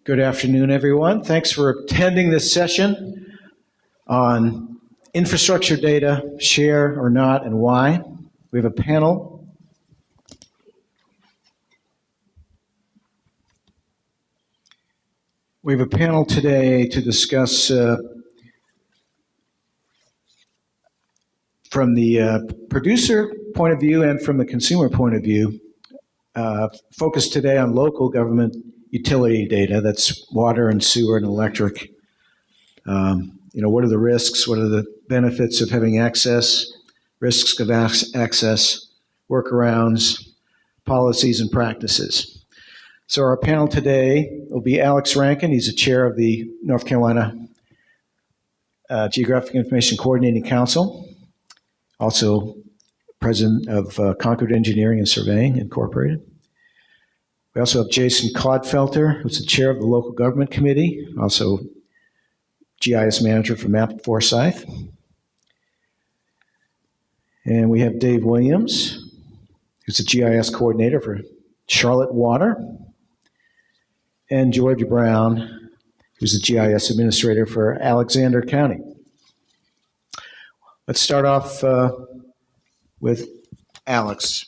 Good afternoon, everyone. Thanks for attending this session on infrastructure data, share or not, and why. We have a panel. We have a panel today to discuss from the producer point of view and from the consumer point of view, focus today on local government utility data, that's water and sewer and electric. What are the risks? What are the benefits of having access? Risks of access, workarounds, policies, and practices. So our panel today will be Alex Rankin. He's the chair of the North Carolina Geographic Information Coordinating Council, also president of Concord Engineering and Surveying Incorporated. We also have Jason Clodfelter, who's the chair of the Local Government Committee, also GIS manager for Map Forsyth. And we have Dave Williams, who's the GIS coordinator for Charlotte Water. And George Brown, who's the GIS administrator for Alexander County. Let's start off with Alex.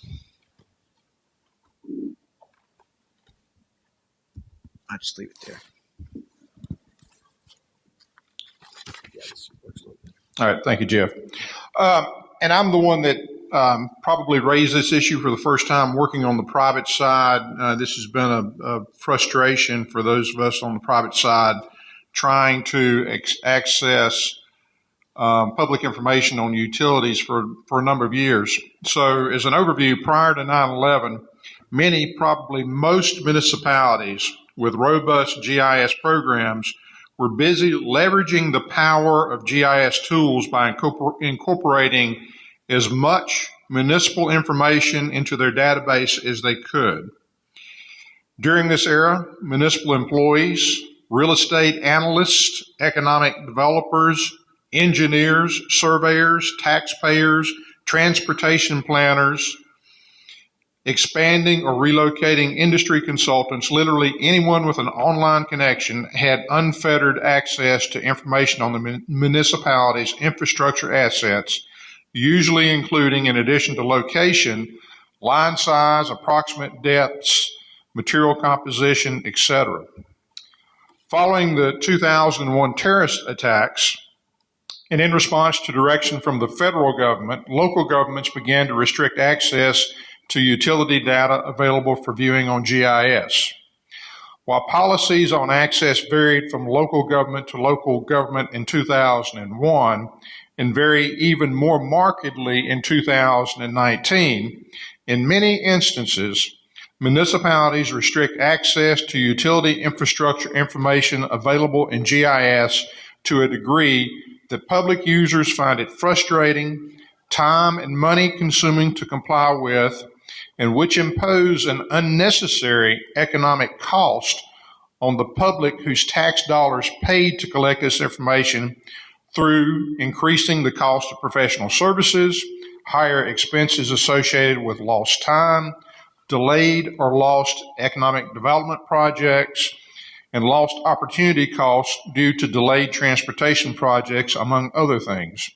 I'll just leave it there. All right, thank you, Jeff. And I'm the one that probably raised this issue for the first time working on the private side. This has been a frustration for those of us on the private side trying to access public information on utilities for a number of years. So as an overview, prior to 9/11, many, probably most municipalities with robust GIS programs were busy leveraging the power of GIS tools by incorporating as much municipal information into their database as they could. During this era, municipal employees, real estate analysts, economic developers, engineers, surveyors, taxpayers, transportation planners, expanding or relocating industry consultants, literally anyone with an online connection had unfettered access to information on the municipality's infrastructure assets, usually including, in addition to location, line size, approximate depths, material composition, etc. Following the 2001 terrorist attacks, and in response to direction from the federal government, local governments began to restrict access to utility data available for viewing on GIS. While policies on access varied from local government to local government in 2001 and vary even more markedly in 2019, in many instances, municipalities restrict access to utility infrastructure information available in GIS to a degree that public users find it frustrating, time and money consuming to comply with, and which impose an unnecessary economic cost on the public whose tax dollars paid to collect this information through increasing the cost of professional services, higher expenses associated with lost time, delayed or lost economic development projects, and lost opportunity costs due to delayed transportation projects, among other things.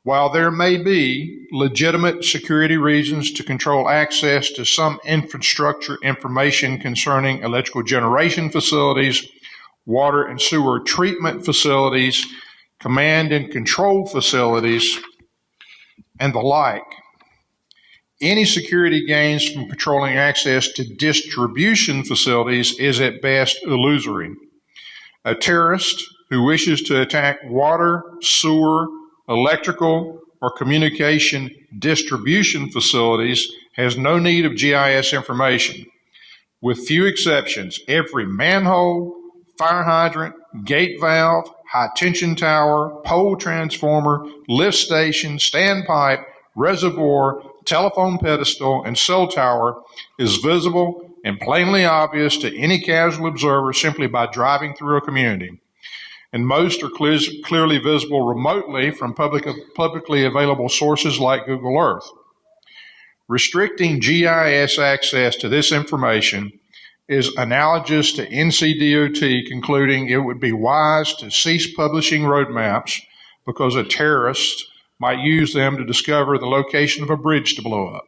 While there may be legitimate security reasons to control access to some infrastructure information concerning electrical generation facilities, water and sewer treatment facilities, command and control facilities, and the like, any security gains from controlling access to distribution facilities is at best illusory. A terrorist who wishes to attack water, sewer, electrical, or communication distribution facilities has no need of GIS information. With few exceptions, every manhole, fire hydrant, gate valve, high tension tower, pole transformer, lift station, standpipe, reservoir, telephone pedestal, and cell tower is visible and plainly obvious to any casual observer simply by driving through a community. And most are clearly visible remotely from publicly available sources like Google Earth. Restricting GIS access to this information is analogous to NCDOT concluding it would be wise to cease publishing roadmaps because a terrorist might use them to discover the location of a bridge to blow up.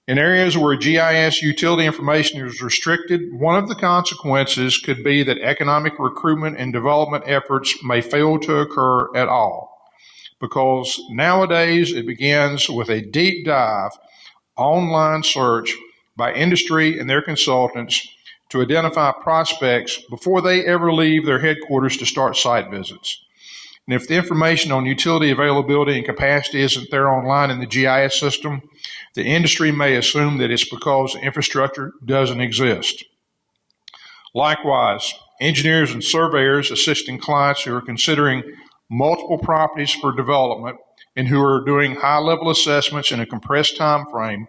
In areas where GIS utility information is restricted, one of the consequences could be that economic recruitment and development efforts may fail to occur at all, because nowadays it begins with a deep dive online search by industry and their consultants to identify prospects before they ever leave their headquarters to start site visits. And if the information on utility availability and capacity isn't there online in the GIS system, the industry may assume that it's because infrastructure doesn't exist. Likewise, engineers and surveyors assisting clients who are considering multiple properties for development and who are doing high-level assessments in a compressed time frame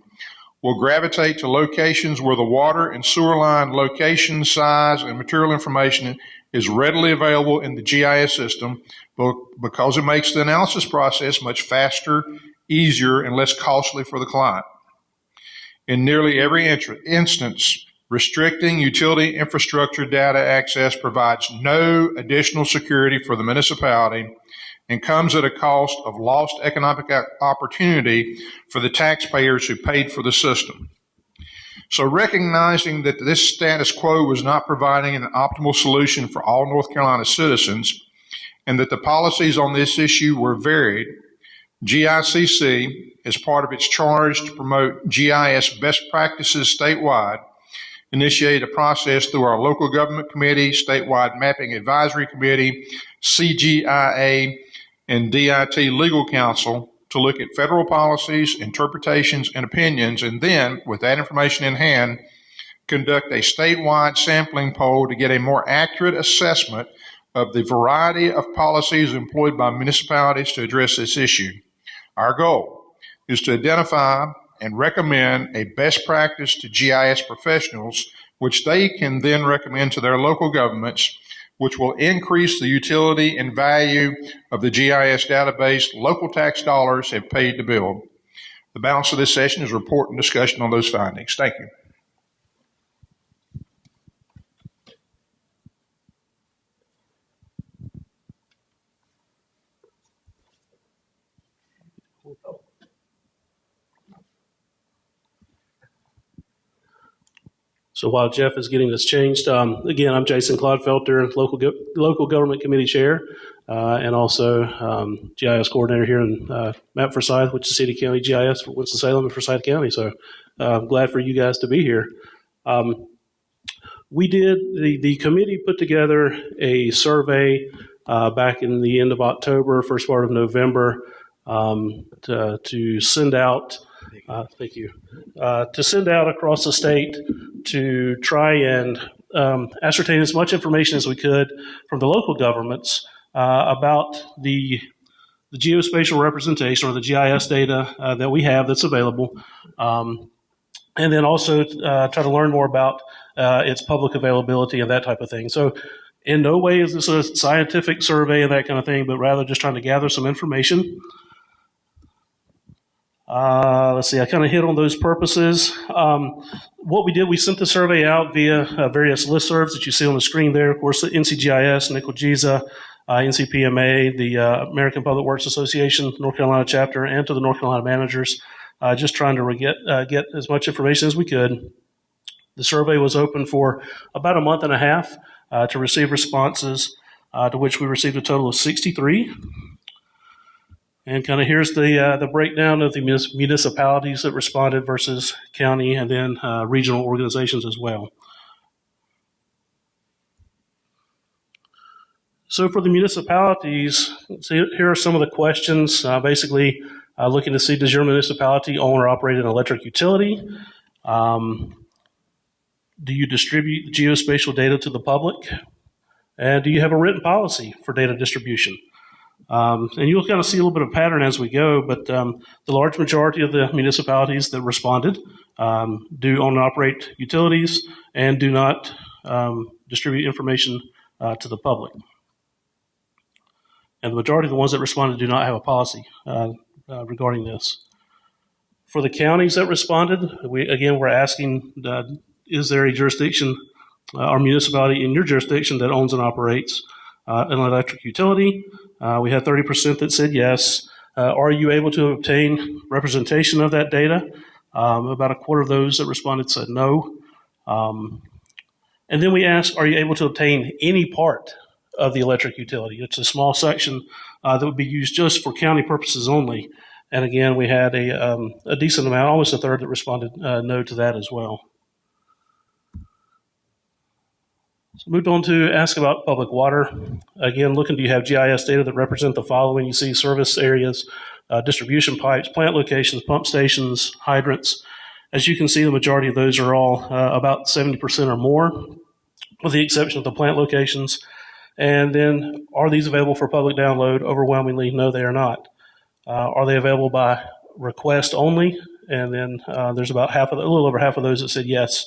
will gravitate to locations where the water and sewer line location, size, and material information is readily available in the GIS system because it makes the analysis process much faster, easier, and less costly for the client. In nearly every instance, restricting utility infrastructure data access provides no additional security for the municipality and comes at a cost of lost economic opportunity for the taxpayers who paid for the system. So recognizing that this status quo was not providing an optimal solution for all North Carolina citizens and that the policies on this issue were varied, GICC, as part of its charge to promote GIS best practices statewide, initiated a process through our local government committee, statewide mapping advisory committee, CGIA, and DIT legal counsel to look at federal policies, interpretations, and opinions, and then, with that information in hand, conduct a statewide sampling poll to get a more accurate assessment of the variety of policies employed by municipalities to address this issue. Our goal is to identify and recommend a best practice to GIS professionals, which they can then recommend to their local governments, which will increase the utility and value of the GIS database local tax dollars have paid to build. The balance of this session is a report and discussion on those findings. Thank you. So while Jeff is getting this changed, again, I'm Jason Clodfelter, local government committee chair, and also GIS coordinator here in Map Forsyth, which is City County GIS for Winston-Salem and Forsyth County. So I'm glad for you guys to be here. The committee put together a survey back in the end of October, first part of November, to send out. Thank you. To send out across the state to try and ascertain as much information as we could from the local governments about the geospatial representation or the GIS data that we have that's available, and then also try to learn more about its public availability and that type of thing. So in no way is this a scientific survey and that kind of thing, but rather just trying to gather some information. Let's see, I kind of hit on those purposes. What we did, we sent the survey out via various listservs that you see on the screen there. Of course, the NCGIS, NCLGISA, NCPMA, the American Public Works Association, North Carolina chapter, and to the North Carolina managers, just trying to get as much information as we could. The survey was open for about a month and a half to receive responses, to which we received a total of 63. And kind of here's the breakdown of the municipalities that responded versus county and then regional organizations as well. So for the municipalities, here are some of the questions. Basically, looking to see, does your municipality own or operate an electric utility? Do you distribute geospatial data to the public? And do you have a written policy for data distribution? And you'll kind of see a little bit of pattern as we go, but the large majority of the municipalities that responded do own and operate utilities and do not distribute information to the public. And the majority of the ones that responded do not have a policy regarding this. For the counties that responded, we're asking, is there a jurisdiction or municipality in your jurisdiction that owns and operates an electric utility? We had 30% that said yes. Are you able to obtain representation of that data? About a quarter of those that responded said no. And then we asked, are you able to obtain any part of the electric utility? It's a small section that would be used just for county purposes only. And again, we had a decent amount, almost a third, that responded no to that as well. So moved on to ask about public water. Again, looking, do you have GIS data that represent the following? You see service areas, distribution pipes, plant locations, pump stations, hydrants. As you can see, the majority of those are all about 70% or more, with the exception of the plant locations. And then, are these available for public download? Overwhelmingly, no, they are not. Are they available by request only? And then there's about a little over half of those that said yes.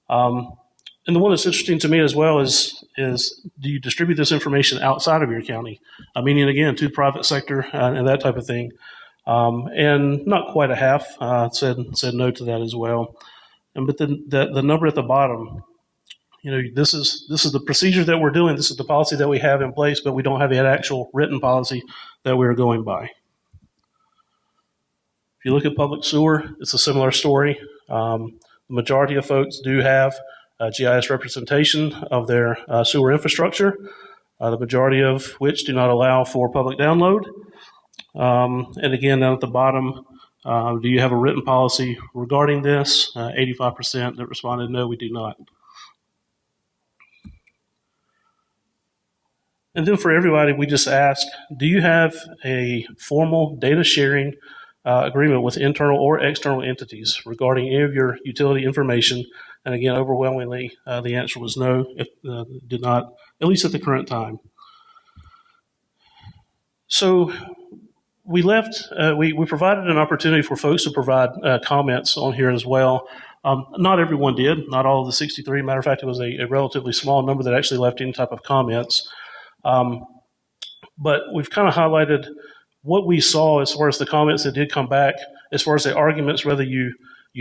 And the one that's interesting to me as well is do you distribute this information outside of your county? Meaning, again, to the private sector and that type of thing. And not quite a half said no to that as well. But then the number at the bottom, this is the procedure that we're doing. This is the policy that we have in place, but we don't have an actual written policy that we're going by. If you look at public sewer, it's a similar story. The majority of folks do have GIS representation of their sewer infrastructure, the majority of which do not allow for public download. And again, down at the bottom, do you have a written policy regarding this? 85% that responded, no, we do not. And then for everybody, we just ask, do you have a formal data sharing agreement with internal or external entities regarding any of your utility information? And again, overwhelmingly, the answer was no, it did not, at least at the current time. So we provided an opportunity for folks to provide comments on here as well. Not everyone did, not all of the 63. Matter of fact, it was a relatively small number that actually left any type of comments. But we've kind of highlighted what we saw as far as the comments that did come back, as far as the arguments, whether you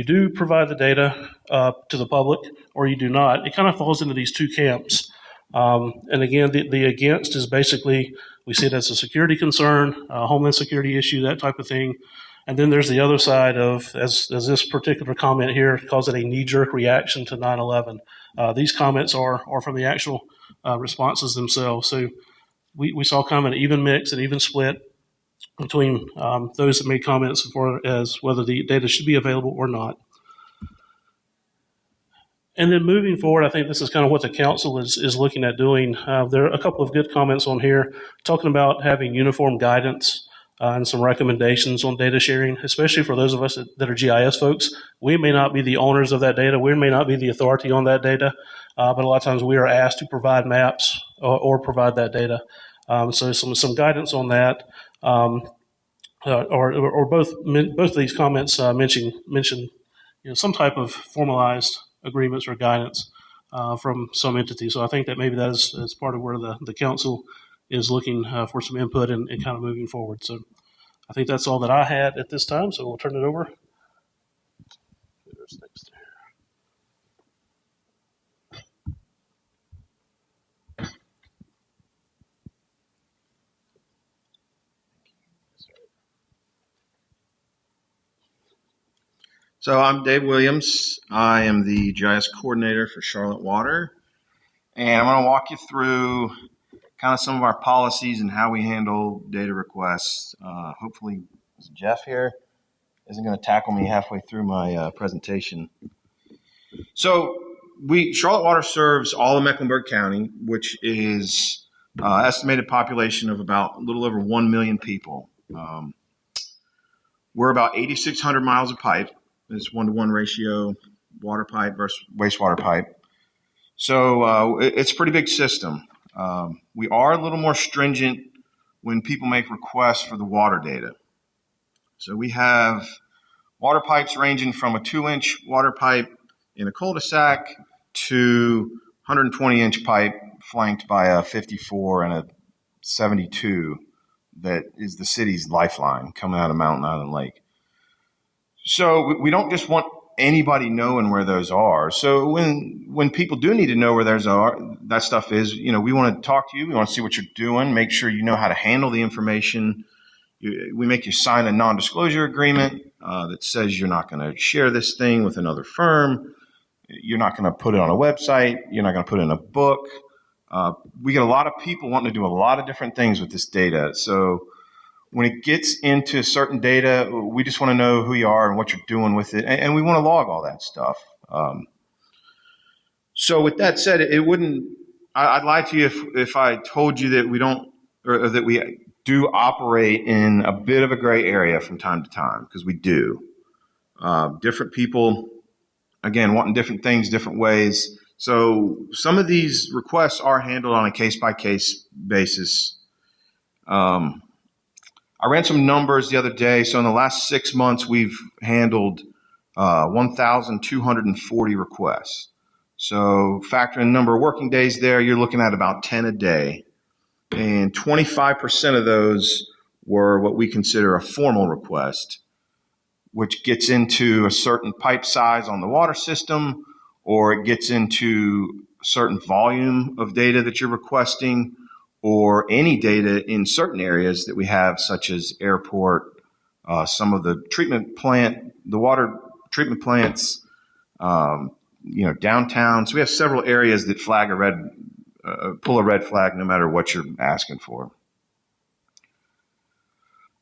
do provide the data to the public or you do not. It kind of falls into these two camps. And again, the against is basically, we see it as a security concern, a homeland security issue, that type of thing. And then there's the other side of, as this particular comment here calls it, a knee-jerk reaction to 9/11. These comments are from the actual responses themselves. So we saw kind of an even mix, an even split between those that made comments as far as whether the data should be available or not. And then moving forward, I think this is kind of what the council is looking at doing. There are a couple of good comments on here talking about having uniform guidance and some recommendations on data sharing, especially for those of us that are GIS folks. We may not be the owners of that data. We may not be the authority on that data, but a lot of times we are asked to provide maps or provide that data. So some guidance on that. Or both of these comments mention some type of formalized agreements or guidance from some entity. So I think that maybe that is part of where the council is looking for some input and kind of moving forward. So I think that's all that I had at this time. So we'll turn it over. Who's next? So I'm Dave Williams. I am the GIS coordinator for Charlotte Water, and I'm going to walk you through kind of some of our policies and how we handle data requests. Hopefully, Jeff here isn't going to tackle me halfway through my presentation. So Charlotte Water serves all of Mecklenburg County, which is estimated population of about a little over 1 million people. We're about 8,600 miles of pipe. It's 1-to-1 ratio, water pipe versus wastewater pipe. So it's a pretty big system. We are a little more stringent when people make requests for the water data. So we have water pipes ranging from a 2-inch water pipe in a cul-de-sac to 120-inch pipe flanked by a 54 and a 72 that is the city's lifeline coming out of Mountain Island Lake. So we don't just want anybody knowing where those are. So when people do need to know where that stuff is, we want to talk to you. We want to see what you're doing, make sure you know how to handle the information. We make you sign a non-disclosure agreement that says you're not going to share this thing with another firm. You're not going to put it on a website. You're not going to put it in a book. We get a lot of people wanting to do a lot of different things with this data. So when it gets into certain data, we just want to know who you are and what you're doing with it, and we want to log all that stuff. So with that said, I'd lie to you if I told you that we don't, or that we do operate in a bit of a gray area from time to time, because we do. Different people, again, wanting different things, different ways. So some of these requests are handled on a case-by-case basis. I ran some numbers the other day. So in the last 6 months, we've handled 1,240 requests. So factor in the number of working days there, you're looking at about 10 a day. And 25% of those were what we consider a formal request, which gets into a certain pipe size on the water system, or it gets into a certain volume of data that you're requesting, or any data in certain areas that we have, such as airport, some of the water treatment plants, downtown. So we have several areas that pull a red flag no matter what you're asking for.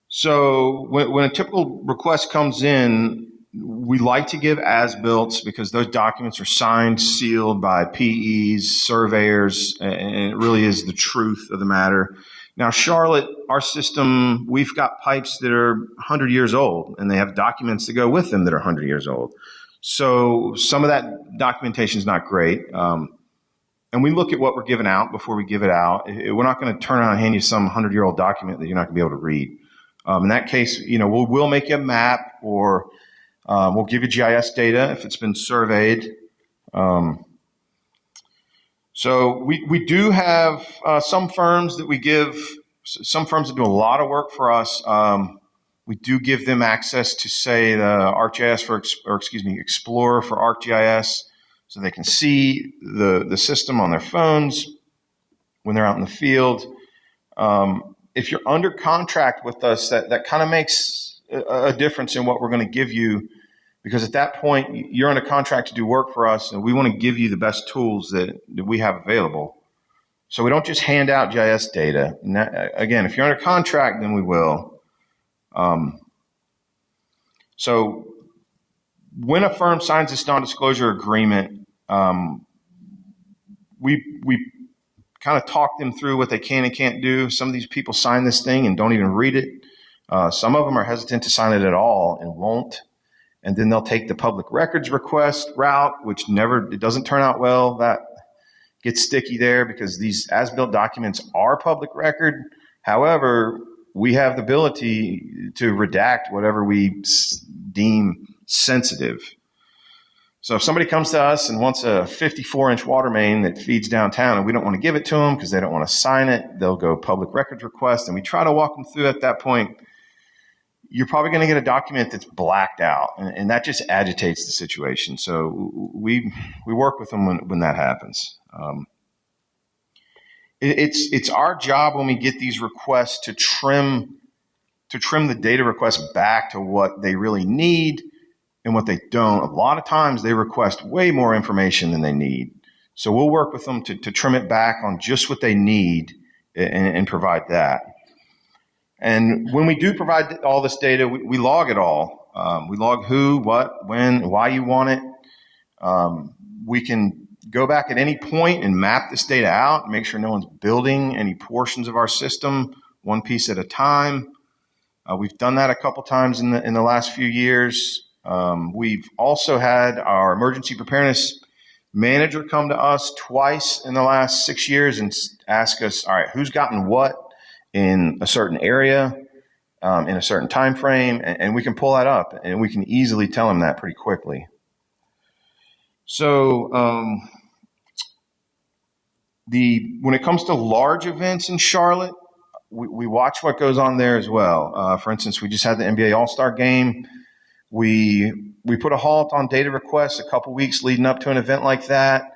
So when a typical request comes in, we like to give as-built because those documents are signed, sealed by PEs, surveyors, and it really is the truth of the matter. Now, Charlotte, our system, we've got pipes that are 100 years old, and they have documents that go with them that are 100 years old. So some of that documentation is not great. And we look at what we're giving out before we give it out. We're not going to turn around and hand you some 100-year-old document that you're not going to be able to read. In that case, we'll make you a map, or we'll give you GIS data if it's been surveyed. So we do have some firms that that do a lot of work for us. We do give them access to, say, the ArcGIS Explorer for ArcGIS, so they can see the system on their phones when they're out in the field. If you're under contract with us, that kind of makes a difference in what we're going to give you, because at that point, you're under contract to do work for us, and we want to give you the best tools that we have available. So we don't just hand out GIS data. And again, if you're under contract, then we will. So when a firm signs this non-disclosure agreement, we kind of talk them through what they can and can't do. Some of these people sign this thing and don't even read it. Some of them are hesitant to sign it at all and won't. And then they'll take the public records request route, which it doesn't turn out well. That gets sticky there because these as-built documents are public record. However, we have the ability to redact whatever we deem sensitive. So if somebody comes to us and wants a 54-inch water main that feeds downtown and we don't want to give it to them because they don't want to sign it, they'll go public records request, and we try to walk them through at that point. You're probably going to get a document that's blacked out, and that just agitates the situation. So we work with them when that happens. It's our job when we get these requests to trim the data requests back to what they really need and what they don't. A lot of times they request way more information than they need. So we'll work with them to trim it back on just what they need and provide that. And when we do provide all this data, we log it all. We log who, what, when, why you want it. We can go back at any point and map this data out and make sure no one's building any portions of our system one piece at a time. We've done that a couple times in the last few years. We've also had our emergency preparedness manager come to us twice in the last 6 years and ask us, all right, who's gotten what in a certain area, in a certain time frame, and we can pull that up, and we can easily tell them that pretty quickly. So when it comes to large events in Charlotte, we watch what goes on there as well. For instance, we just had the NBA All-Star game. We put a halt on data requests a couple weeks leading up to an event like that,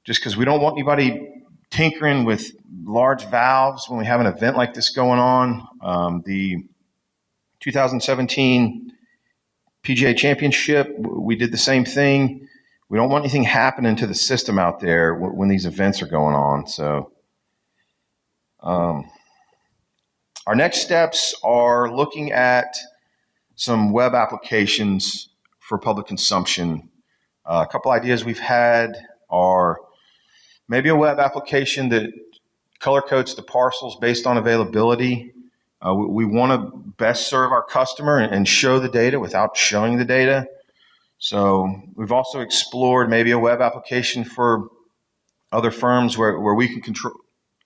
just because we don't want anybody tinkering with large valves when we have an event like this going on. The 2017 PGA Championship, we did the same thing. We don't want anything happening to the system out there when these events are going on. So our next steps are looking at some web applications for public consumption. A couple ideas we've had are maybe a web application that color codes the parcels based on availability. We want to best serve our customer and show the data without showing the data. So we've also explored maybe a web application for other firms where we can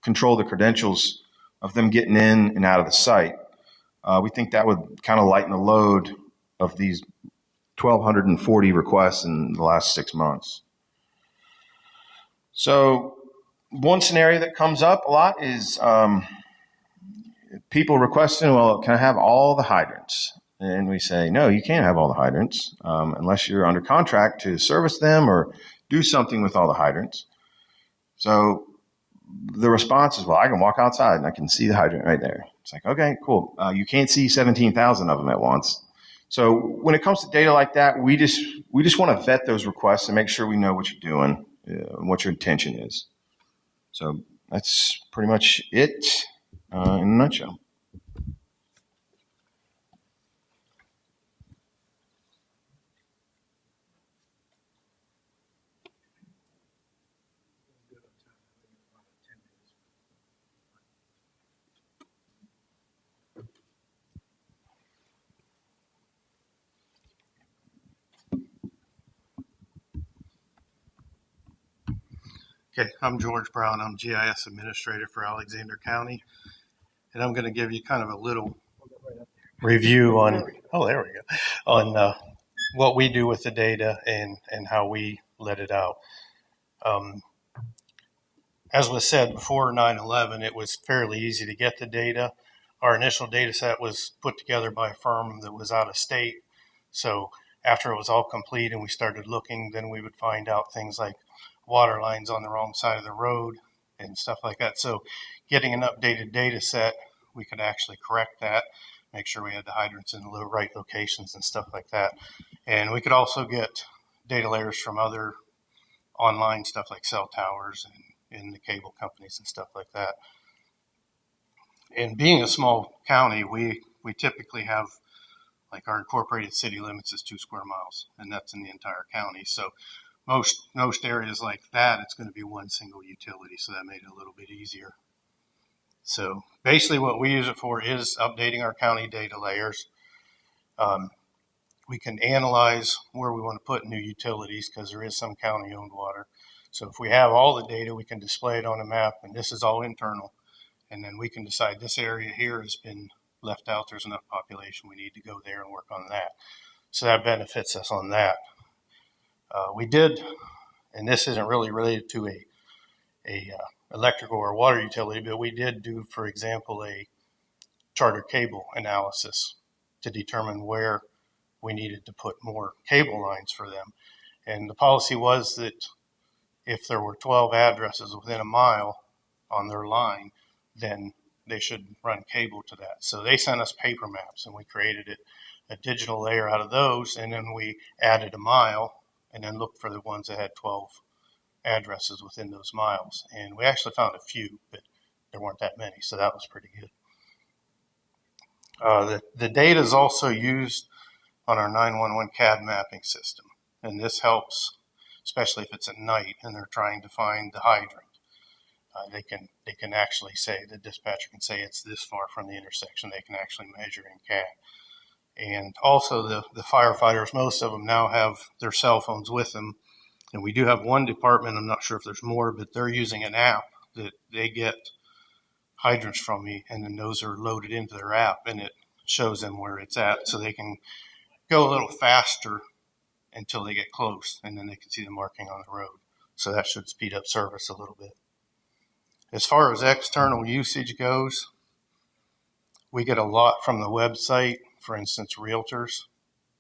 control the credentials of them getting in and out of the site. We think that would kind of lighten the load of these 1,240 requests in the last 6 months. So one scenario that comes up a lot is people requesting, well, can I have all the hydrants? And we say, no, you can't have all the hydrants unless you're under contract to service them or do something with all the hydrants. So the response is, well, I can walk outside and I can see the hydrant right there. It's like, okay, cool. You can't see 17,000 of them at once. So when it comes to data like that, we just want to vet those requests and make sure we know what you're doing and what your intention is. So that's pretty much it in a nutshell. Okay, I'm George Brown. I'm GIS Administrator for Alexander County, and I'm going to give you kind of a little review on, there we go, on what we do with the data and how we let it out. As was said before 9/11, it was fairly easy to get the data. Our initial data set was put together by a firm that was out of state. So after it was all complete and we started looking, then we would find out things like water lines on the wrong side of the road and stuff like that. So getting an updated data set, we could actually correct that, make sure we had the hydrants in the right locations and stuff like that. And we could also get data layers from other online stuff like cell towers and the cable companies and stuff like that. And being a small county, we typically have, like, our incorporated city limits is 2 square miles, and that's in the entire county. So most areas like that, it's going to be one single utility, so that made it a little bit easier. So basically what we use it for is updating our county data layers. We can analyze where we want to put new utilities because there is some county-owned water. So if we have all the data, we can display it on a map, and this is all internal. And then we can decide this area here has been left out. There's enough population. We need to go there and work on that. So that benefits us on that. We did, and this isn't really related to a electrical or water utility, but we did do, for example, a charter cable analysis to determine where we needed to put more cable lines for them. And the policy was that if there were 12 addresses within a mile on their line, then they should run cable to that. So they sent us paper maps, and we created a digital layer out of those, and then we added a mile and then looked for the ones that had 12 addresses within those miles. And we actually found a few, but there weren't that many, so that was pretty good. The data is also used on our 911 CAD mapping system, and this helps, especially if it's at night and they're trying to find the hydrant. They can actually say, the dispatcher can say it's this far from the intersection. They can actually measure in CAD. And also the firefighters, most of them now have their cell phones with them. And we do have one department, I'm not sure if there's more, but they're using an app that they get hydrants from me, and then those are loaded into their app, and it shows them where it's at, so they can go a little faster until they get close, and then they can see the marking on the road. So that should speed up service a little bit. As far as external usage goes, we get a lot from the website, for instance, realtors.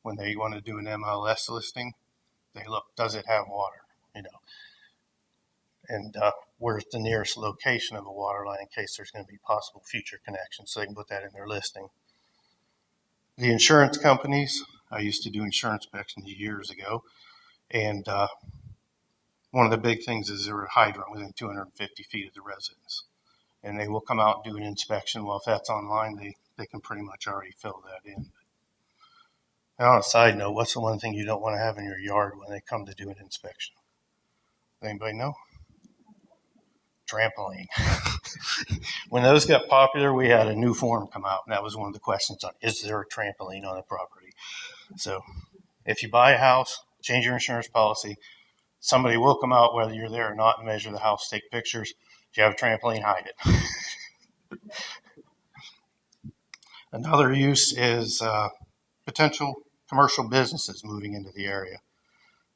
when they want to do an MLS listing, they look, does it have water, and where's the nearest location of a water line in case there's going to be possible future connections, so they can put that in their listing. The insurance companies, I used to do insurance inspections years ago, and one of the big things is there a hydrant within 250 feet of the residence, and they will come out and do an inspection. Well, if that's online, they can pretty much already fill that in. And on a side note, what's the one thing you don't want to have in your yard when they come to do an inspection? Anybody know? Trampoline. When those got popular, we had a new form come out, and that was one of the questions on, is there a trampoline on the property? So if you buy a house, change your insurance policy, somebody will come out whether you're there or not and measure the house, take pictures. If you have a trampoline, hide it. Another use is potential commercial businesses moving into the area.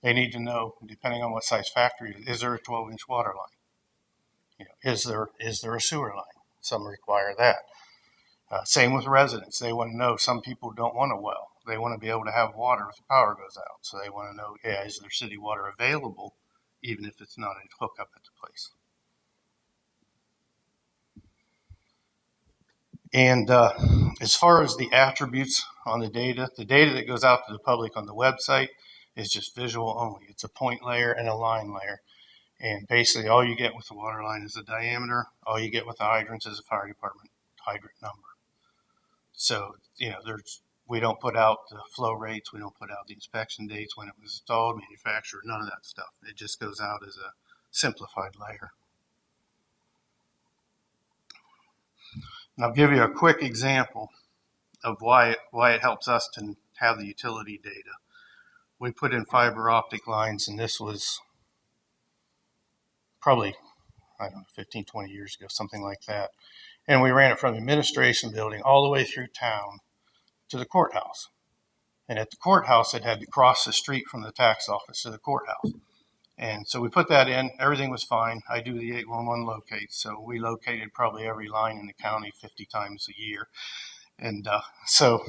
They need to know, depending on what size factory, is there a 12-inch water line? Is there a sewer line? Some require that. Same with residents. They want to know, some people don't want a well. They want to be able to have water if the power goes out. So they want to know, is there city water available, even if it's not a hookup at the place? And as far as the attributes on the data that goes out to the public on the website is just visual only. It's a point layer and a line layer. And basically all you get with the water line is the diameter. All you get with the hydrants is a fire department hydrant number. So, we don't put out the flow rates. We don't put out the inspection dates, when it was installed, manufactured, none of that stuff. It just goes out as a simplified layer. And I'll give you a quick example of why it helps us to have the utility data. We put in fiber optic lines, and this was probably, 15, 20 years ago, something like that. And we ran it from the administration building all the way through town to the courthouse. And at the courthouse, it had to cross the street from the tax office to the courthouse. And so we put that in. Everything was fine. I do the 811 locate, so we located probably every line in the county 50 times a year. And so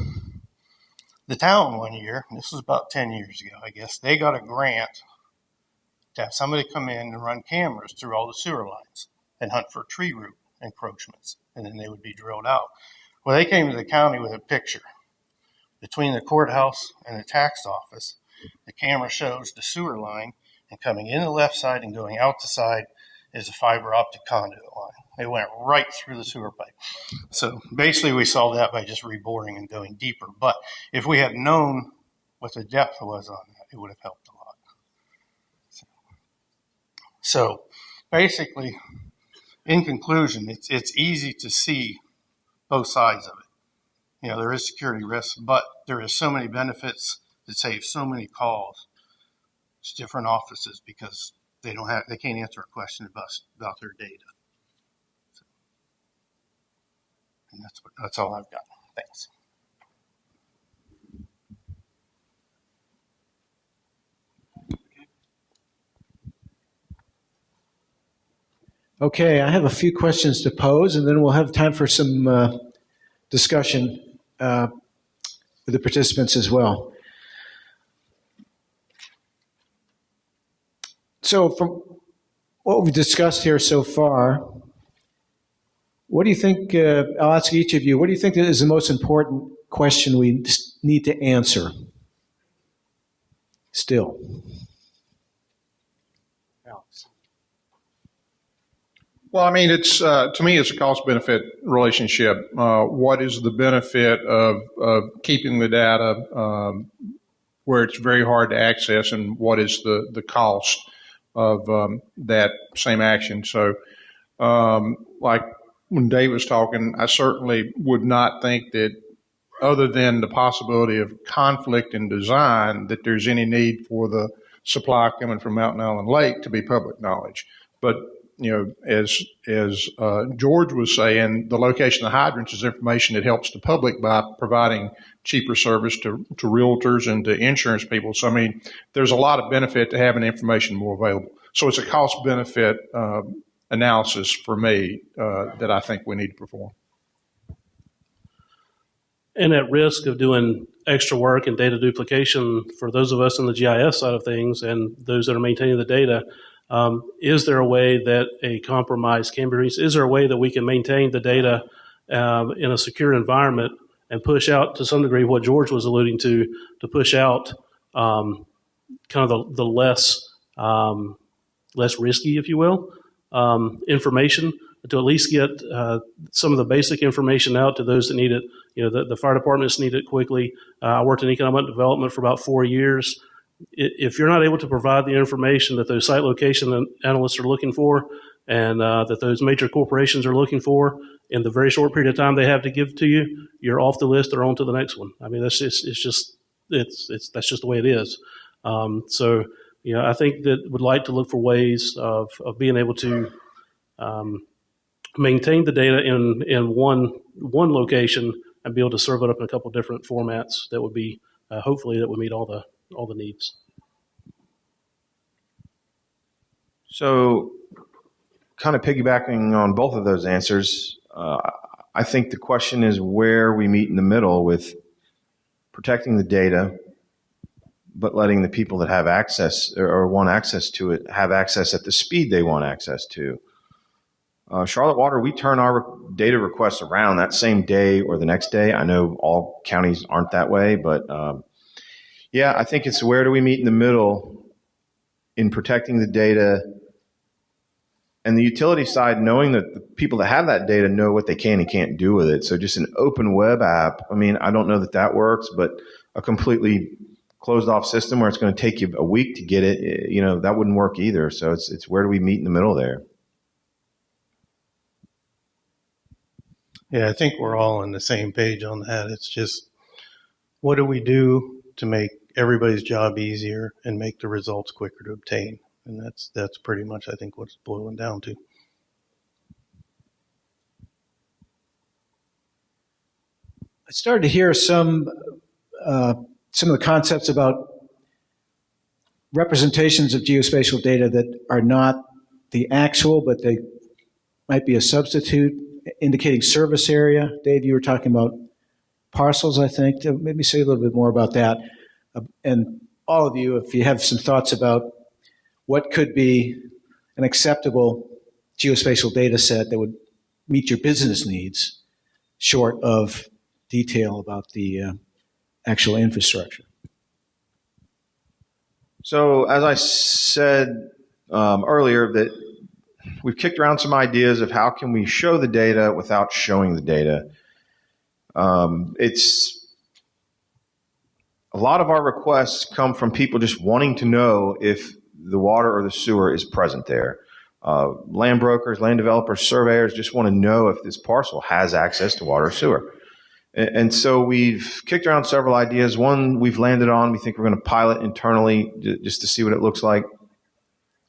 the town one year, this was about 10 years ago, I guess, they got a grant to have somebody come in and run cameras through all the sewer lines and hunt for tree root encroachments, and then they would be drilled out. Well, they came to the county with a picture. Between the courthouse and the tax office, the camera shows the sewer line, and coming in the left side and going out the side is a fiber optic conduit line. They went right through the sewer pipe. So basically we solved that by just reboring and going deeper. But if we had known what the depth was on that, it would have helped a lot. So basically, in conclusion, it's easy to see both sides of it. There is security risks, but there is so many benefits that save so many calls to different offices because they can't answer a question about their data. So, and that's all I've got. Thanks. Okay, I have a few questions to pose, and then we'll have time for some discussion with the participants as well. So from what we've discussed here so far, what do you think, I'll ask each of you, what do you think is the most important question we need to answer still? Well, it's to me, it's a cost-benefit relationship. What is the benefit of keeping the data where it's very hard to access, and what is the cost of that same action? So, like when Dave was talking, I certainly would not think that, other than the possibility of conflict in design, that there's any need for the supply coming from Mountain Island Lake to be public knowledge. But as George was saying, the location of the hydrants is information that helps the public by providing cheaper service to realtors and to insurance people. So, there's a lot of benefit to having information more available. So it's a cost-benefit analysis for me that I think we need to perform. and at risk of doing extra work and data duplication for those of us in the GIS side of things and those that are maintaining the data, is there a way that a compromise can be reached? Is there a way that we can maintain the data in a secure environment and push out, to some degree, what George was alluding to push out kind of the less risky, if you will, information, to at least get some of the basic information out to those that need it. The fire departments need it quickly. I worked in economic development for about 4 years. If you're not able to provide the information that those site location analysts are looking for, and that those major corporations are looking for in the very short period of time they have to give to you, you're off the list or on to the next one. I mean, that's just the way it is. So, I think that would like to look for ways of being able to maintain the data in one location and be able to serve it up in a couple different formats that would be hopefully that would meet all the needs. So, kind of piggybacking on both of those answers, I think the question is where we meet in the middle with protecting the data, but letting the people that have access or want access to it have access at the speed they want access to. Charlotte Water, we turn our data requests around that same day or the next day. I know all counties aren't that way, but yeah, I think it's where do we meet in the middle in protecting the data and the utility side, knowing that the people that have that data know what they can and can't do with it. So just an open web app, I mean, I don't know that works, but a completely closed off system where it's going to take you a week to get it, that wouldn't work either. So it's where do we meet in the middle there? Yeah, I think we're all on the same page on that. It's just, what do we do to make everybody's job easier and make the results quicker to obtain? And that's pretty much, I think, what it's boiling down to. I started to hear some of the concepts about representations of geospatial data that are not the actual, but they might be a substitute indicating service area. Dave, you were talking about parcels, I think. Maybe say a little bit more about that. And all of you, if you have some thoughts about what could be an acceptable geospatial data set that would meet your business needs, short of detail about the actual infrastructure. So as I said earlier, that we've kicked around some ideas of how can we show the data without showing the data. It's a lot of our requests come from people just wanting to know if the water or the sewer is present there. Land brokers, land developers, surveyors just want to know if this parcel has access to water or sewer. And so we've kicked around several ideas. One we've landed on, we think we're going to pilot internally just to see what it looks like,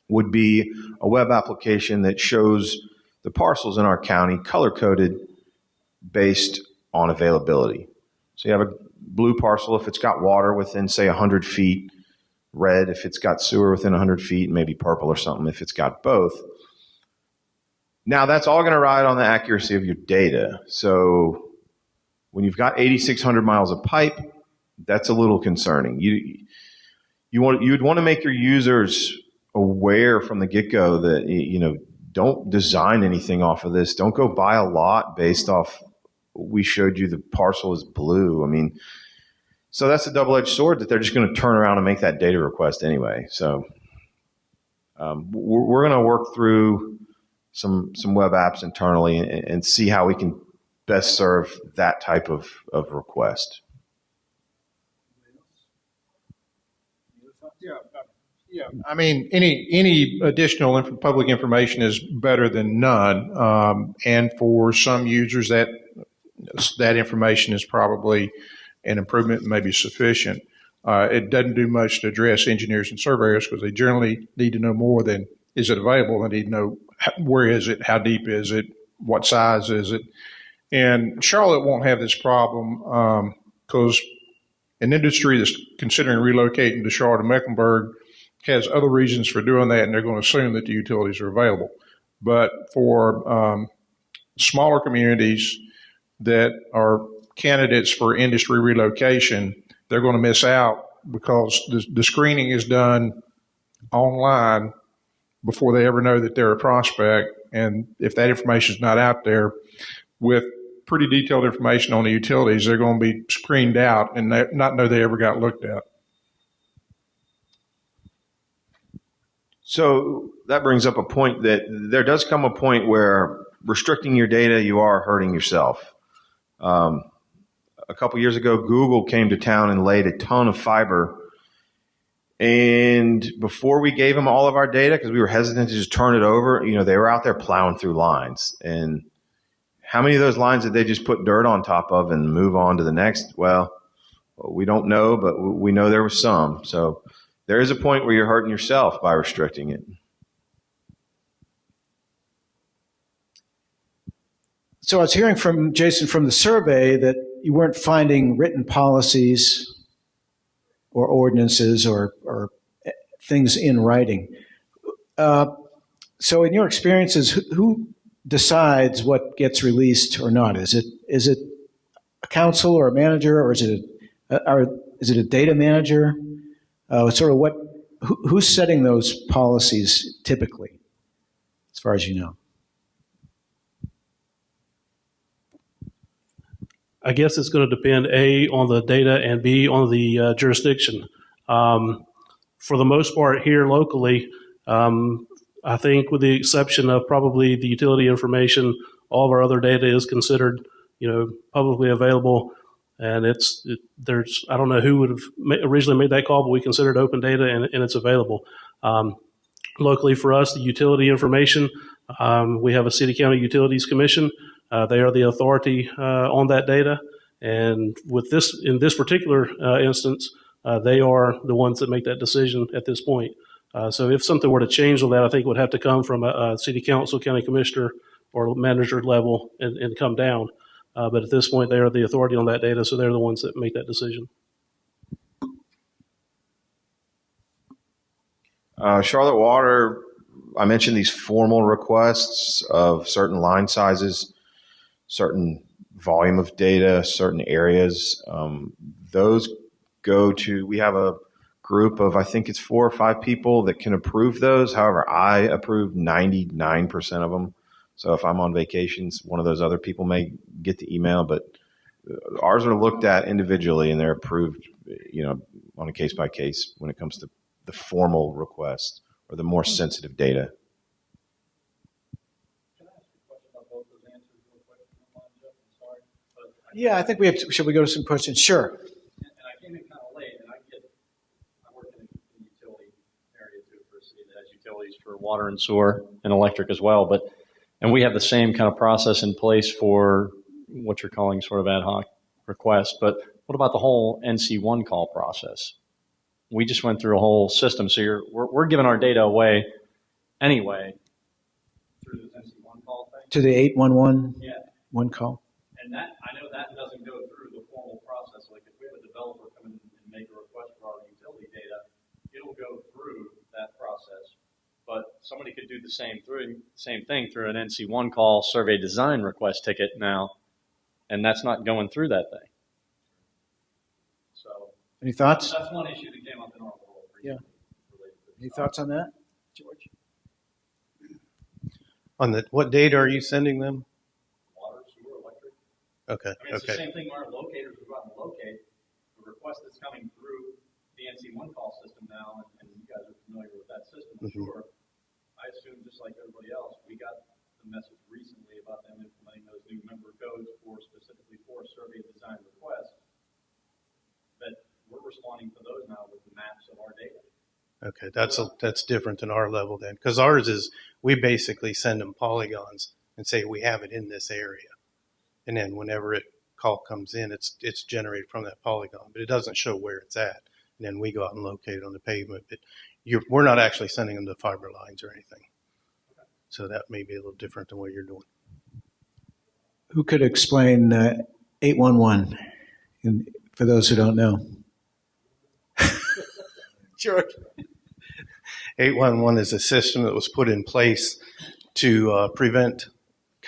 would be a web application that shows the parcels in our county color-coded based on availability. So you have a blue parcel if it's got water within, say, 100 feet, red if it's got sewer within 100 feet, maybe purple or something if it's got both. Now, that's all going to ride on the accuracy of your data. So when you've got 8,600 miles of pipe, that's a little concerning. You'd want to make your users aware from the get-go that, don't design anything off of this. Don't go buy a lot based off, we showed you the parcel is blue. I mean, so that's a double-edged sword that they're just going to turn around and make that data request anyway. So we're going to work through some web apps internally and see how we can best serve that type of request. Yeah. I mean, any additional public information is better than none. And for some users, that information is probably an improvement and maybe sufficient. It doesn't do much to address engineers and surveyors because they generally need to know more than is it available. They need to know where is it, how deep is it, what size is it. And Charlotte won't have this problem because an industry that's considering relocating to Charlotte and Mecklenburg has other reasons for doing that, and they're going to assume that the utilities are available. But for smaller communities that are candidates for industry relocation, they're going to miss out because the screening is done online before they ever know that they're a prospect. And if that information is not out there with pretty detailed information on the utilities, they're going to be screened out and not know they ever got looked at. So that brings up a point that there does come a point where restricting your data, you are hurting yourself. A couple years ago, Google came to town and laid a ton of fiber. And before we gave them all of our data, because we were hesitant to just turn it over, they were out there plowing through lines. And how many of those lines did they just put dirt on top of and move on to the next? Well, we don't know, but we know there was some. So there is a point where you're hurting yourself by restricting it. So I was hearing from Jason from the survey that you weren't finding written policies or ordinances or things in writing. So in your experiences, who decides what gets released or not? Is it a council or a manager, or is it a data manager? Who's setting those policies typically, as far as you know? I guess it's going to depend, A, on the data, and B, on the jurisdiction. For the most part here locally, I think with the exception of probably the utility information, all of our other data is considered, publicly available. And I don't know who would have originally made that call, but we consider it open data and it's available. Locally for us, the utility information, we have a City County Utilities Commission. They are the authority on that data. And in this particular instance, they are the ones that make that decision at this point. So if something were to change on that, I think it would have to come from a city council, county commissioner, or manager level and come down. But at this point, they are the authority on that data, so they're the ones that make that decision. Charlotte Water, I mentioned these formal requests of certain line sizes, certain volume of data, certain areas. Those go to, we have a group of, I think it's 4 or 5 people that can approve those. However, I approve 99% of them. So if I'm on vacations, one of those other people may get the email, but ours are looked at individually and they're approved, on a case by case when it comes to the formal request or the more sensitive data. Yeah, I think we have to. Should we go to some questions? Sure. And I came in kind of late, and I work in the utility area too for a city that has utilities for water and sewer and electric as well. And we have the same kind of process in place for what you're calling sort of ad hoc requests. But what about the whole NC1 call process? We just went through a whole system. So we're giving our data away anyway through this NC1 call thing. To the 811 one call. And that, I know that doesn't go through the formal process. Like if we have a developer come in and make a request for our utility data, it'll go through that process. But somebody could do the same thing through an NC1 call survey design request ticket now, and that's not going through that thing. So Any thoughts? that's one issue that came up in our world. Yeah. Any thoughts on that, George? On what data are you sending them? Water, sewer, electric. Okay. I mean, it's Okay. the same thing where locators will go out and locate. The request that's coming through the NC1 call system now, and you guys are familiar with that system, I'm sure. I assume, just like everybody else, we got the message recently about them implementing those new member codes specifically for survey design requests, that we're responding to those now with the maps of our data. Okay, that's different than our level then, because ours is we basically send them polygons and say we have it in this area, and then whenever call comes in, it's generated from that polygon, but it doesn't show where it's at, and then we go out and locate it on the pavement. But we're not actually sending them the fiber lines or anything, so that may be a little different than what you're doing. Who could explain 811 for those who don't know? George. 811 is a system that was put in place to prevent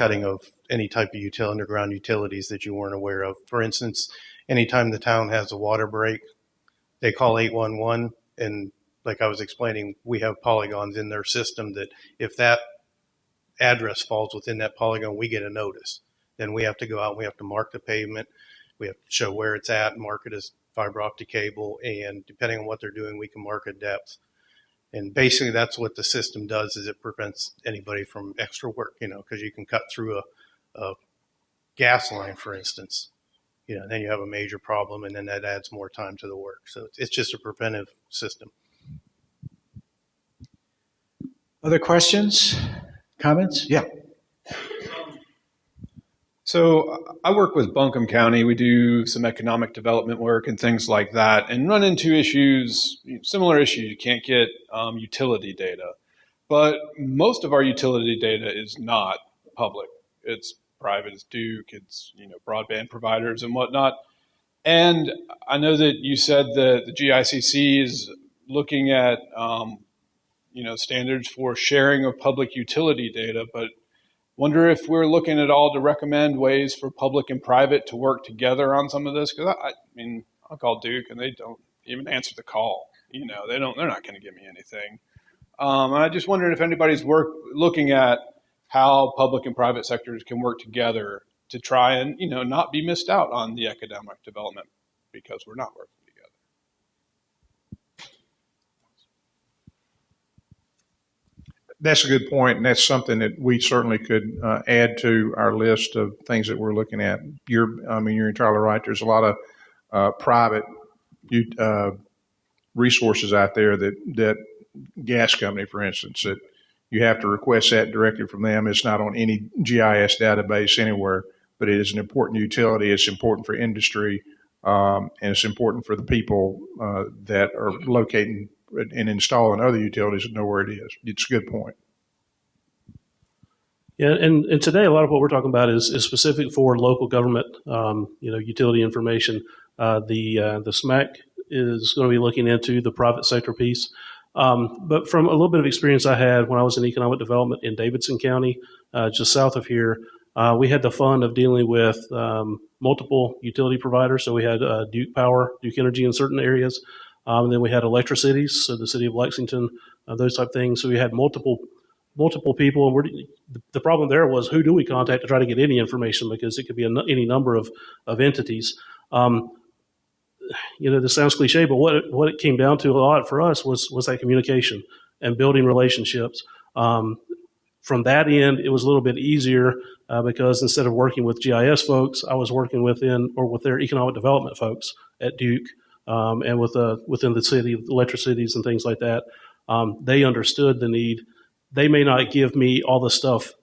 cutting of any type of underground utilities that you weren't aware of. For instance, anytime the town has a water break, they call 811, and like I was explaining, we have polygons in their system that if that address falls within that polygon, we get a notice. Then we have to go out and we have to mark the pavement. We have to show where it's at, mark it as fiber optic cable, and depending on what they're doing, we can mark a depth. And basically that's what the system does, is it prevents anybody from extra work, because you can cut through a gas line, for instance, then you have a major problem, and then that adds more time to the work. So it's just a preventive system. Other questions, comments? Yeah. So I work with Buncombe County. We do some economic development work and things like that, and run into issues, similar issues. You can't get utility data, but most of our utility data is not public. It's private. It's Duke. It's broadband providers and whatnot. And I know that you said that the GICC is looking at standards for sharing of public utility data, but wonder if we're looking at all to recommend ways for public and private to work together on some of this. Because I'll call Duke and they don't even answer the call. They're not going to give me anything. And I just wondered if anybody's looking at how public and private sectors can work together to try and not be missed out on the economic development because we're not working together. That's a good point, and that's something that we certainly could add to our list of things that we're looking at. You're entirely right. There's a lot of private resources out there that gas company, for instance, that you have to request that directly from them. It's not on any GIS database anywhere, but it is an important utility. It's important for industry, and it's important for the people that are locating and installing other utilities that know where it is. It's a good point. Yeah, and today a lot of what we're talking about is specific for local government, utility information. The SMAC is going to be looking into the private sector piece. But from a little bit of experience I had when I was in economic development in Davidson County, just south of here, we had the fun of dealing with multiple utility providers. So we had Duke Power, Duke Energy in certain areas. And then we had electricities, so the city of Lexington, those type of things. So we had multiple people. And the problem there was, who do we contact to try to get any information? Because it could be any number of entities. This sounds cliche, but what it came down to a lot for us was that communication and building relationships. From that end, it was a little bit easier because instead of working with GIS folks, I was working with their economic development folks at Duke. And within the city, electricities and things like that, they understood the need. They may not give me all the stuff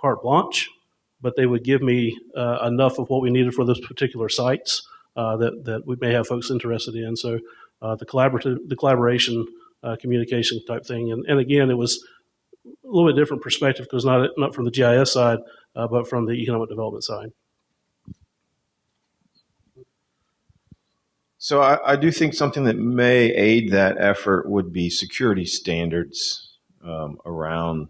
carte blanche, but they would give me enough of what we needed for those particular sites that we may have folks interested in. So the collaboration, communication type thing. And again, it was a little bit different perspective because not from the GIS side, but from the economic development side. So I do think something that may aid that effort would be security standards around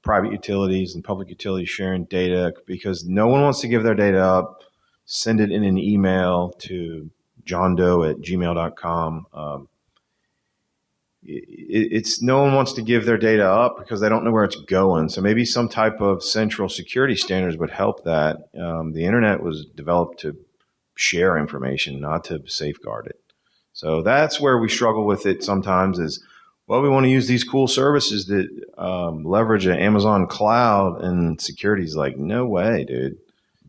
private utilities and public utilities sharing data, because no one wants to give their data up, send it in an email to johndoe@gmail.com. It's no one wants to give their data up because they don't know where it's going. So maybe some type of central security standards would help that. The internet was developed to share information, not to safeguard it. So that's where we struggle with it sometimes is, well, we want to use these cool services that leverage an Amazon cloud, and security's like, no way, dude.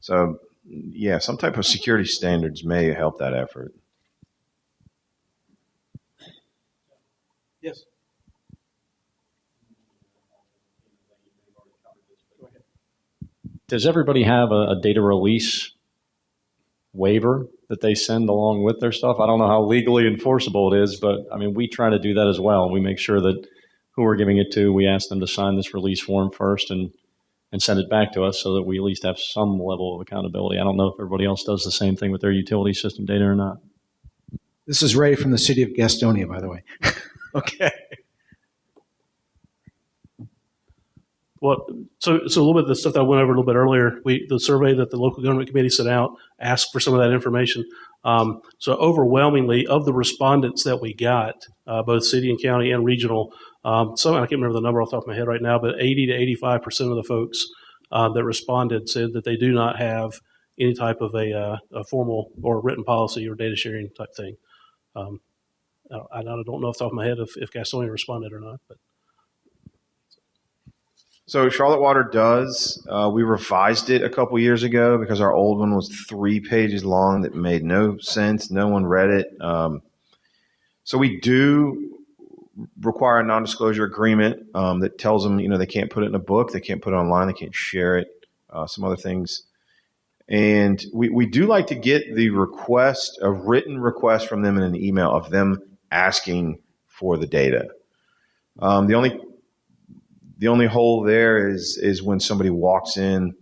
So yeah, some type of security standards may help that effort. Yes. Does everybody have a data release waiver that they send along with their stuff? I don't know how legally enforceable it is, but we try to do that as well. We make sure that who we're giving it to, we ask them to sign this release form first and send it back to us so that we at least have some level of accountability. I don't know if everybody else does the same thing with their utility system data or not. This is Ray from the city of Gastonia, by the way. Okay. Well, so a little bit of the stuff that I went over a little bit earlier, the survey that the local government committee sent out asked for some of that information. So overwhelmingly of the respondents that we got, both city and county and regional, I can't remember the number off the top of my head right now, but 80 to 85% of the folks that responded said that they do not have any type of a formal or written policy or data sharing type thing. I don't know off the top of my head if Gastonia responded or not, but. So Charlotte Water does. We revised it a couple years ago because our old one was 3 pages long that made no sense. No one read it. So we do require a non-disclosure agreement that tells them, they can't put it in a book, they can't put it online, they can't share it, some other things. And we do like to get the request, a written request from them in an email of them asking for the data. The only hole there is when somebody walks in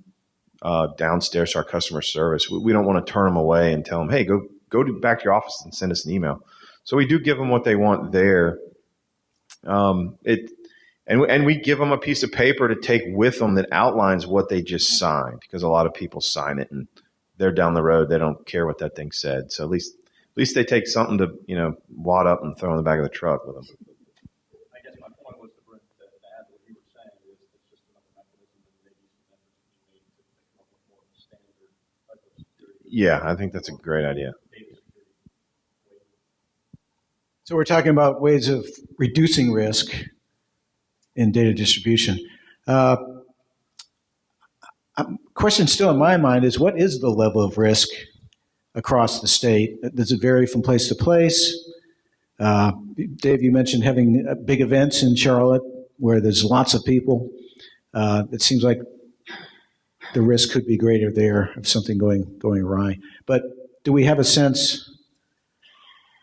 downstairs to our customer service. We don't want to turn them away and tell them, hey, go back to your office and send us an email. So we do give them what they want there. And we give them a piece of paper to take with them that outlines what they just signed, because a lot of people sign it and they're down the road. They don't care what that thing said. So at least they take something to, wad up and throw in the back of the truck with them. I guess my point was to add what you were saying is it's just another mechanism that maybe some members need to come up with more of a standard type of security. Yeah, I think that's a great idea. So we're talking about ways of reducing risk in data distribution. Question still in my mind is, what is the level of risk across the state? Does it vary from place to place? Dave, you mentioned having big events in Charlotte where there's lots of people. It seems like the risk could be greater there of something going awry. But do we have a sense?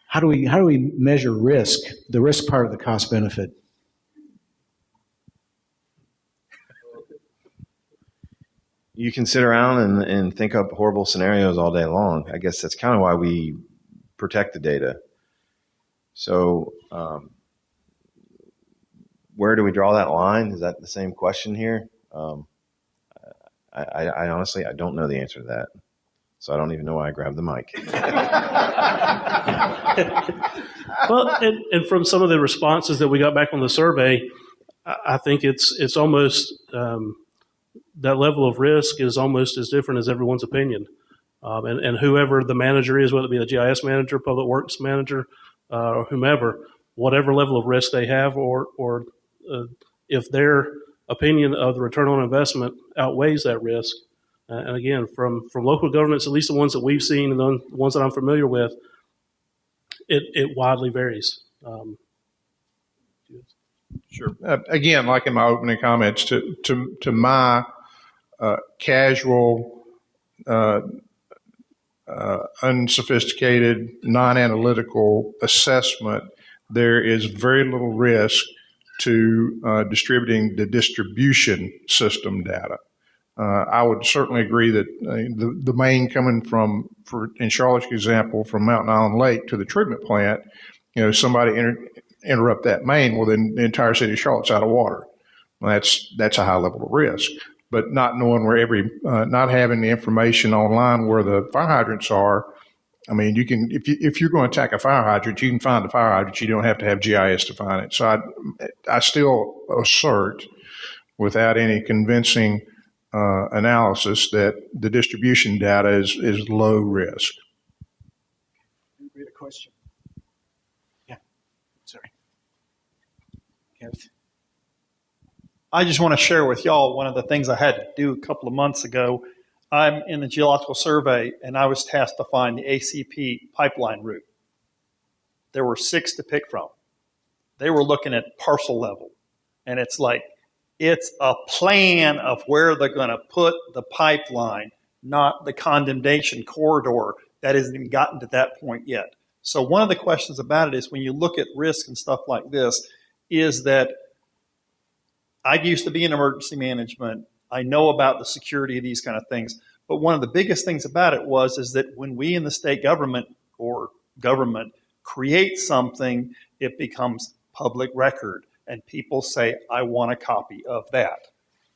How do we measure risk? The risk part of the cost benefit. You can sit around and think up horrible scenarios all day long. I guess that's kind of why we protect the data. So where do we draw that line? Is that the same question here? I honestly, I don't know the answer to that. So I don't even know why I grabbed the mic. Well, and from some of the responses that we got back on the survey, I think it's almost that level of risk is almost as different as everyone's opinion. And whoever the manager is, whether it be the GIS manager, public works manager, or whomever, whatever level of risk they have, or if their opinion of the return on investment outweighs that risk. And again, from local governments, at least the ones that we've seen and the ones that I'm familiar with, it widely varies. Sure. Again, like in my opening comments, to my casual, unsophisticated, non-analytical assessment, there is very little risk to distributing the distribution system data. I would certainly agree that the main coming from, in Charlotte's example, from Mountain Island Lake to the treatment plant, somebody interrupt that main, well, then the entire city of Charlotte's out of water. Well, that's a high level of risk. But not knowing where not having the information online where the fire hydrants are, I mean, you can, if you're going to attack a fire hydrant, you can find the fire hydrant. You don't have to have GIS to find it. So I still assert, without any convincing analysis, that the distribution data is low risk. We had a question. Yeah, sorry. Kenneth. I just want to share with y'all one of the things I had to do a couple of months ago. I'm in the Geological Survey, and I was tasked to find the ACP pipeline route. There were 6 to pick from. They were looking at parcel level, and it's like, it's a plan of where they're going to put the pipeline, not the condemnation corridor that hasn't even gotten to that point yet. So one of the questions about it is, when you look at risk and stuff like this, is that I used to be in emergency management. I know about the security of these kind of things. But one of the biggest things about it is that when we in the state government or government create something, it becomes public record. And people say, I want a copy of that.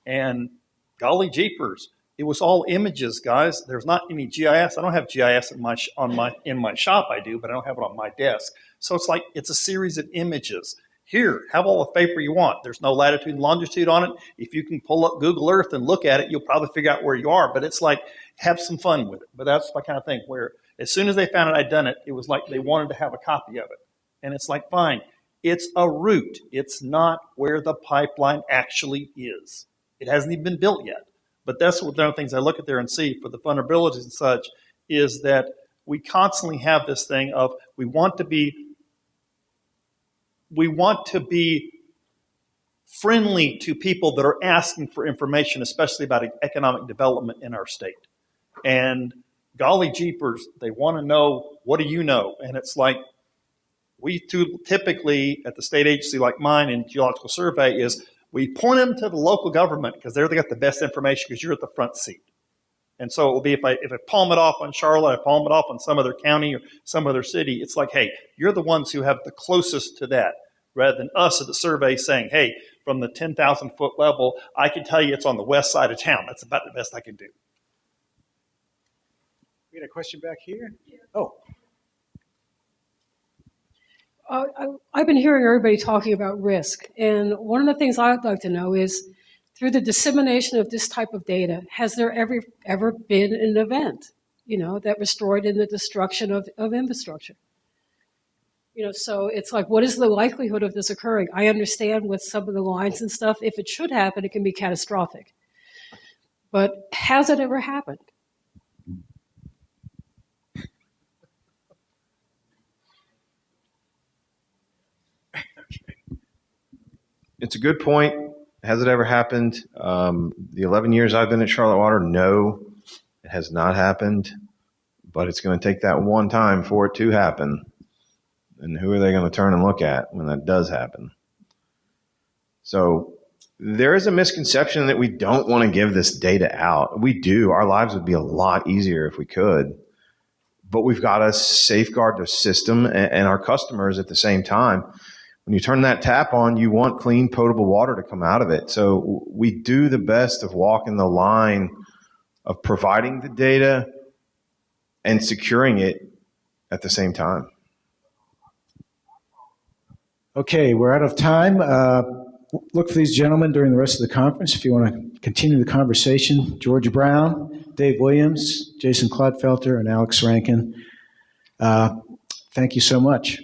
And golly jeepers, it was all images, guys. There's not any GIS. I don't have GIS in my shop. I do, but I don't have it on my desk. So it's like it's a series of images. Here, have all the paper you want. There's no latitude and longitude on it. If you can pull up Google Earth and look at it, you'll probably figure out where you are. But it's like, have some fun with it. But that's my kind of thing where as soon as they found out I'd done it, it was like they wanted to have a copy of it. And it's like, fine, it's a route. It's not where the pipeline actually is. It hasn't even been built yet. But that's one of the things I look at there and see for the vulnerabilities and such is that we constantly have this thing of we want to be friendly to people that are asking for information, especially about economic development in our state. And golly jeepers, they want to know, what do you know? And it's like, we typically at the state agency like mine in Geological Survey is we point them to the local government because they're got the best information because you're at the front seat. And so it will be if I palm it off on Charlotte, I palm it off on some other county or some other city, it's like, hey, you're the ones who have the closest to that, rather than us at the survey saying, hey, from the 10,000 foot level, I can tell you it's on the west side of town. That's about the best I can do. We had a question back here. Oh. I've been hearing everybody talking about risk, and one of the things I'd like to know is, through the dissemination of this type of data, has there ever been an event, that destroyed in the destruction of infrastructure? So it's like, what is the likelihood of this occurring? I understand with some of the lines and stuff, if it should happen, it can be catastrophic. But has it ever happened? It's a good point. Has it ever happened? The 11 years I've been at Charlotte Water, no, it has not happened. But it's going to take that one time for it to happen. And who are they going to turn and look at when that does happen? So there is a misconception that we don't want to give this data out. We do. Our lives would be a lot easier if we could. But we've got to safeguard the system and our customers at the same time. When you turn that tap on, you want clean, potable water to come out of it. So we do the best of walking the line of providing the data and securing it at the same time. Okay, we're out of time. Look for these gentlemen during the rest of the conference if you want to continue the conversation. George Brown, Dave Williams, Jason Clodfelter, and Alex Rankin. Thank you so much.